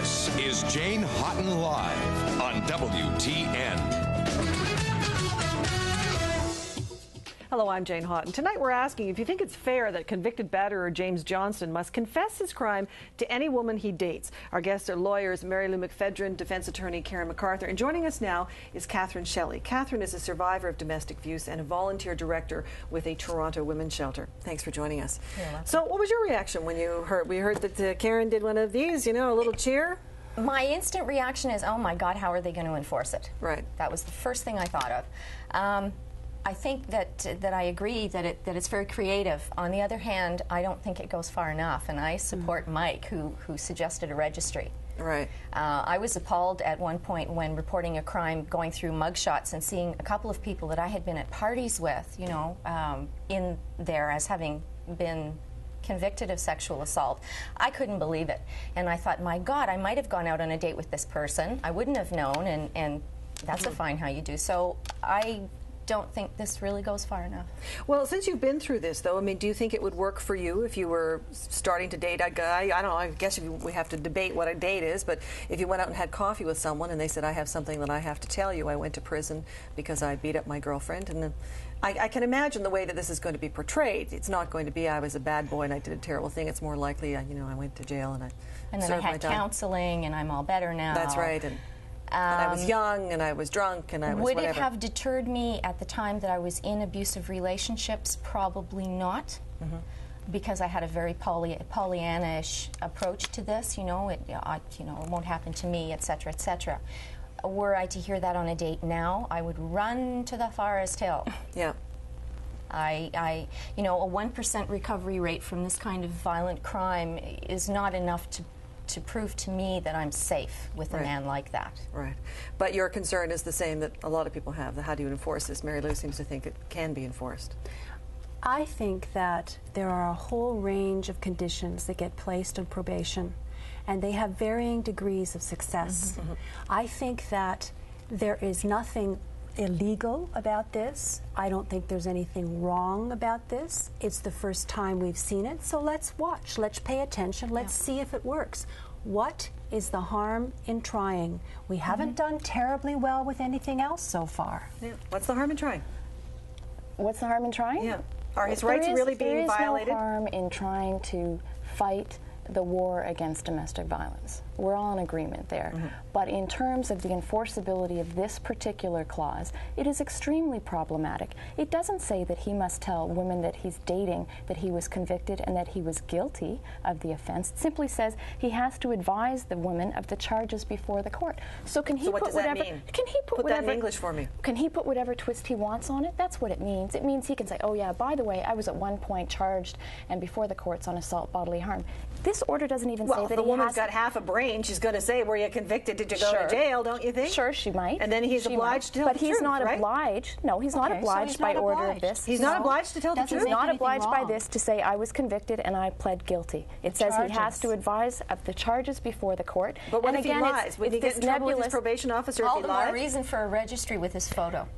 This is Jane Hawtin Live on WTN. Hello, I'm Jane Hawtin. Tonight we're asking if you think it's fair that convicted batterer James Johnston must confess his crime to any woman he dates. Our guests are lawyers Mary Lou McPhedran, defense attorney Karen McArthur, and joining us now is Catherine Shelley. Catherine is a survivor of domestic abuse and a volunteer director with a Toronto women's shelter. Thanks for joining us. So what was your reaction when you heard, we heard that Karen did one of these, you know, a little cheer? My instant reaction is, oh my God, how are they going to enforce it? Right. That was the first thing I thought of. I think that I agree that it's very creative. On the other hand, I don't think it goes far enough, and I support Mike, who suggested a registry. Right. I was appalled at one point when reporting a crime, going through mugshots and seeing a couple of people that I had been at parties with, you know, in there as having been convicted of sexual assault. I couldn't believe it, and I thought, my God, I might have gone out on a date with this person. I wouldn't have known, and that's a fine how you do. So I don't think this really goes far enough. Well, since you've been through this, though, I mean, do you think it would work for you if you were starting to date a guy? I don't know, I guess we have to debate what a date is, but if you went out and had coffee with someone and they said, I have something that I have to tell you. I went to prison because I beat up my girlfriend, and then I can imagine the way that this is going to be portrayed. It's not going to be I was a bad boy and I did a terrible thing. It's more likely, you know, I went to jail and then I had counseling and I'm all better now. That's right. And I was young, and I was drunk, and I was whatever. Would it have deterred me at the time that I was in abusive relationships? Probably not, because I had a very Pollyanna-ish approach to this. You know, it won't happen to me, etc., etc. Were I to hear that on a date now, I would run to the farthest hill. Yeah. You know, a 1% recovery rate from this kind of violent crime is not enough to prove to me that I'm safe with a man like that. Right. But your concern is the same that a lot of people have. How do you enforce this? Mary Lou seems to think it can be enforced. I think that there are a whole range of conditions that get placed on probation, and they have varying degrees of success. I think that there is nothing illegal about this. I don't think there's anything wrong about this. It's the first time we've seen it, so let's watch, let's pay attention, let's see if it works. What is the harm in trying? We haven't done terribly well with anything else so far. Yeah. What's the harm in trying? What's the harm in trying? Yeah. Are his rights really being violated? There is no harm in trying to fight the war against domestic violence. We're all in agreement there. But in terms of the enforceability of this particular clause, it is extremely problematic. It doesn't say that he must tell women that he's dating that he was convicted and that he was guilty of the offense. It simply says he has to advise the woman of the charges before the court. So can he what does that mean? Can he put that in English for me? Can he put whatever twist he wants on it? That's what it means. It means he can say, oh yeah, by the way, I was at one point charged and before the courts on assault bodily harm. This order doesn't even say that the woman's got half a brain. She's going to say, were you convicted? Did you go to jail? Don't you think? Sure, she might. And then he's obliged to tell the truth, But he's not right? obliged. No, he's not obliged by order of this. He's not obliged to tell the truth? He's not obliged by this to say, I was convicted and I pled guilty. It says he has to advise of the charges before the court. But what if again, he lies? Would he get in trouble with his probation officer if he lied? All the more reason for a registry with his photo.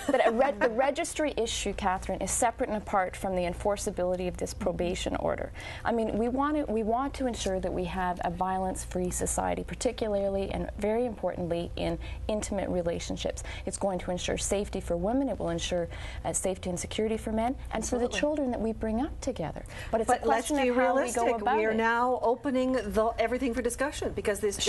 But the registry issue, Catherine, is separate and apart from the enforceability of this probation order. I mean, we want to ensure that we have a violence-free society, particularly and very importantly in intimate relationships. It's going to ensure safety for women. It will ensure safety and security for men, and for the children that we bring up together. But it's a question of how we go about it. We are now opening everything for discussion because this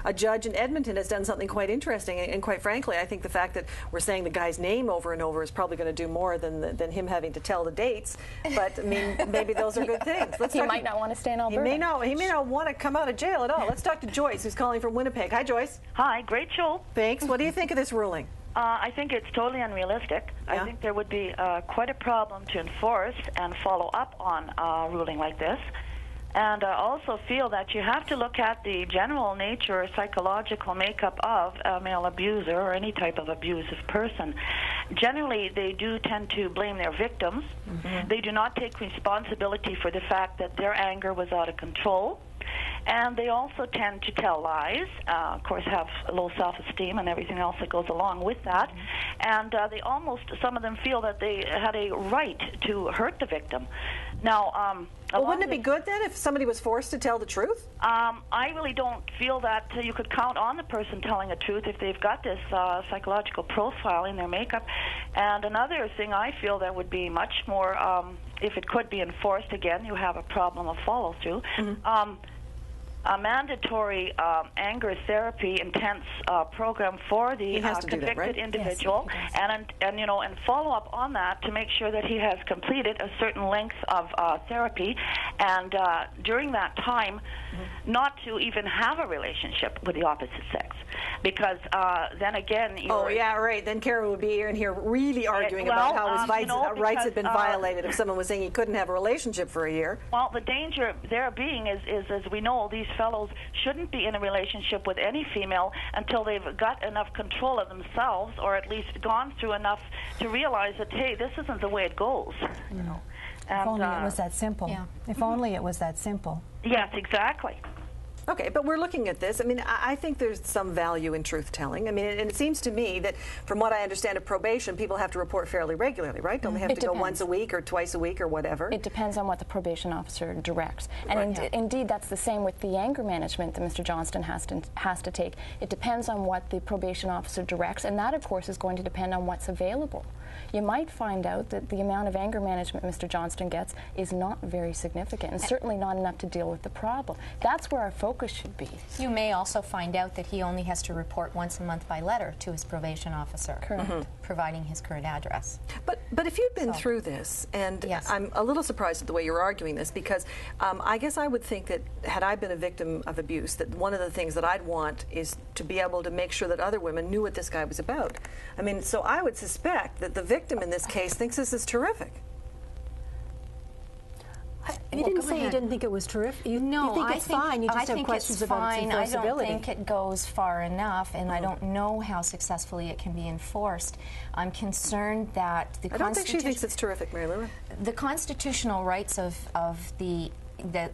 a judge in Edmonton has done something quite interesting, and quite frankly, I think the fact that we're saying the guy's name over and over is probably going to do more than him having to tell the dates. But I mean, maybe those are good things. He might not want to stay in Alberta. He may not want to come out of jail at all. Let's talk to Joyce, who's calling from Winnipeg. Hi, Joyce. Hi, great show. Thanks. What do you think of this ruling? I think it's totally unrealistic. Yeah. I think there would be quite a problem to enforce and follow up on a ruling like this. And I also feel that you have to look at the general nature or psychological makeup of a male abuser or any type of abusive person. Generally, they do tend to blame their victims. They do not take responsibility for the fact that their anger was out of control. And they also tend to tell lies, of course have low self-esteem and everything else that goes along with that. And they almost, some of them feel that they had a right to hurt the victim. Now, well, wouldn't it be good then if somebody was forced to tell the truth? I really don't feel that you could count on the person telling the truth if they've got this psychological profile in their makeup. And another thing I feel that would be much more, if it could be enforced, again, you have a problem of follow-through. A mandatory anger therapy intense program for the convicted individual, yes, and follow up on that to make sure that he has completed a certain length of therapy, and during that time, not to even have a relationship with the opposite sex, because then again, then Karen would be in here really arguing about how his rights had been violated if someone was saying he couldn't have a relationship for a year. Well, the danger there being is as we know, these fellows shouldn't be in a relationship with any female until they've got enough control of themselves, or at least gone through enough to realize that, hey, this isn't the way it goes. You know. If only it was that simple. Yeah. If only it was that simple. Yes, exactly. Okay, but we're looking at this. I mean, I think there's some value in truth-telling. I mean, and it seems to me that, from what I understand of probation, people have to report fairly regularly, right? Don't they have to go once a week or twice a week or whatever? It depends on what the probation officer directs. And indeed, that's the same with the anger management that Mr. Johnston has to take. It depends on what the probation officer directs, and that, of course, is going to depend on what's available. You might find out that the amount of anger management Mr. Johnston gets is not very significant, and certainly not enough to deal with the problem. That's where our focus should be. You may also find out that he only has to report once a month by letter to his probation officer, providing his current address. But if you've been through this, and I'm a little surprised at the way you're arguing this, because I guess I would think that had I been a victim of abuse, that one of the things that I'd want is to be able to make sure that other women knew what this guy was about. I mean, so I would suspect that the victim in this case thinks this is terrific. You didn't say you didn't think it was terrific. You think it's fine. You just have questions about its enforceability. I don't think it goes far enough, and I don't know how successfully it can be enforced. I'm concerned that the I don't think she thinks it's terrific, Mary Lou. The constitutional rights of the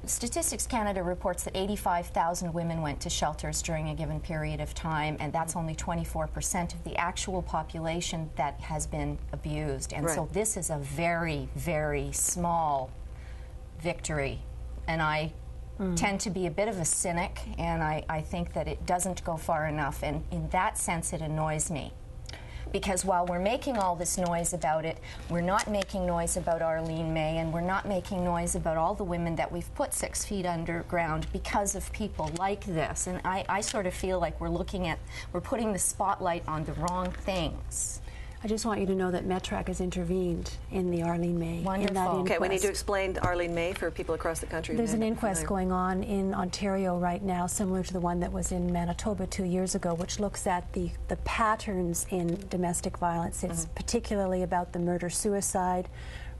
Statistics Canada reports that 85,000 women went to shelters during a given period of time, and that's only 24% of the actual population that has been abused. And so this is a very, very small victory. And I tend to be a bit of a cynic, and I think that it doesn't go far enough. And in that sense, it annoys me. Because while we're making all this noise about it, we're not making noise about Arlene May, and we're not making noise about all the women that we've put 6 feet underground because of people like this. And I sort of feel like we're putting the spotlight on the wrong things. I just want you to know that METRAC has intervened in the Arlene May. Wonderful. In that inquest. Okay, we need to explain Arlene May for people across the country. There's an inquest going on in Ontario right now, similar to the one that was in Manitoba 2 years ago, which looks at the patterns in domestic violence. It's particularly about the murder-suicide.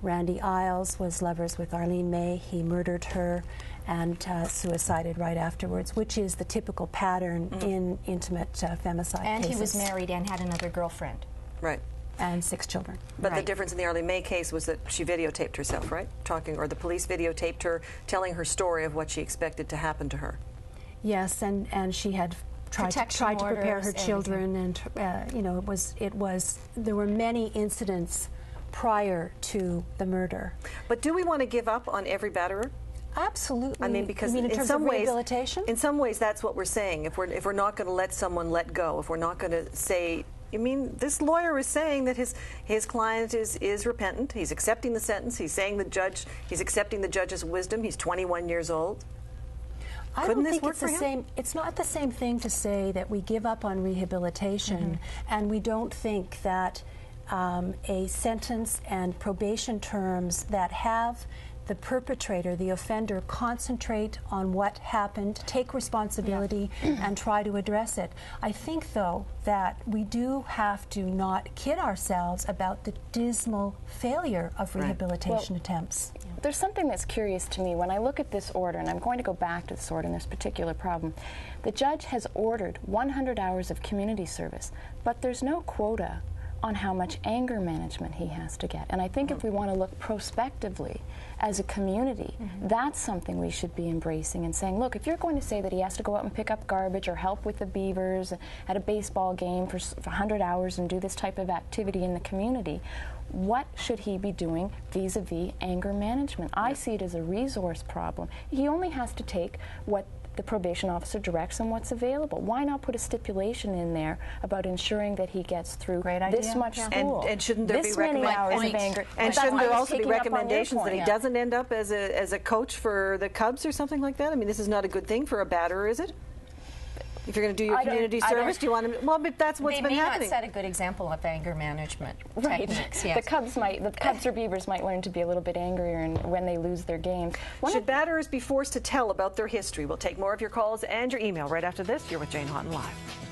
Randy Isles was lovers with Arlene May. He murdered her and suicided right afterwards, which is the typical pattern in intimate femicide and cases. He was married and had another girlfriend. Right. And 6 children. But the difference in the Arlene May case was that she videotaped herself, right? Or the police videotaped her telling her story of what she expected to happen to her. Yes, and she had tried to prepare her children, and there were many incidents prior to the murder. But do we want to give up on every batterer? Absolutely. I mean, because in in some ways, rehabilitation? In some ways, that's what we're saying. If we're not going to let someone let go, if we're not going to say, I mean, this lawyer is saying that his client is repentant. He's accepting the sentence. He's saying he's accepting the judge's wisdom. He's 21 years old. I don't think it's the same. It's not the same thing to say that we give up on rehabilitation and we don't think that a sentence and probation terms that have the perpetrator, the offender, concentrate on what happened, take responsibility, and try to address it. I think, though, that we do have to not kid ourselves about the dismal failure of rehabilitation attempts. There's something that's curious to me. When I look at this order, and I'm going to go back to this order and this particular problem, the judge has ordered 100 hours of community service, but there's no quota on how much anger management he has to get. And I think if we want to look prospectively as a community, that's something we should be embracing and saying, look, if you're going to say that he has to go out and pick up garbage or help with the Beavers at a baseball game for 100 hours and do this type of activity in the community, what should he be doing vis-a-vis anger management? I see it as a resource problem. He only has to take what the probation officer directs and what's available. Why not put a stipulation in there about ensuring that he gets through this much school? And shouldn't there this be many hours of anger? And shouldn't there also be recommendations that he doesn't end up as a coach for the Cubs or something like that? I mean, this is not a good thing for a batter, is it? If you're going to do your community service, do you want him? Well, but that's what's been happening. They may not set a good example of anger management techniques. Yes. The Cubs or Beavers might learn to be a little bit angrier when they lose their games. Should batters be forced to tell about their history? We'll take more of your calls and your email right after this. You're with Jane Hawtin Live.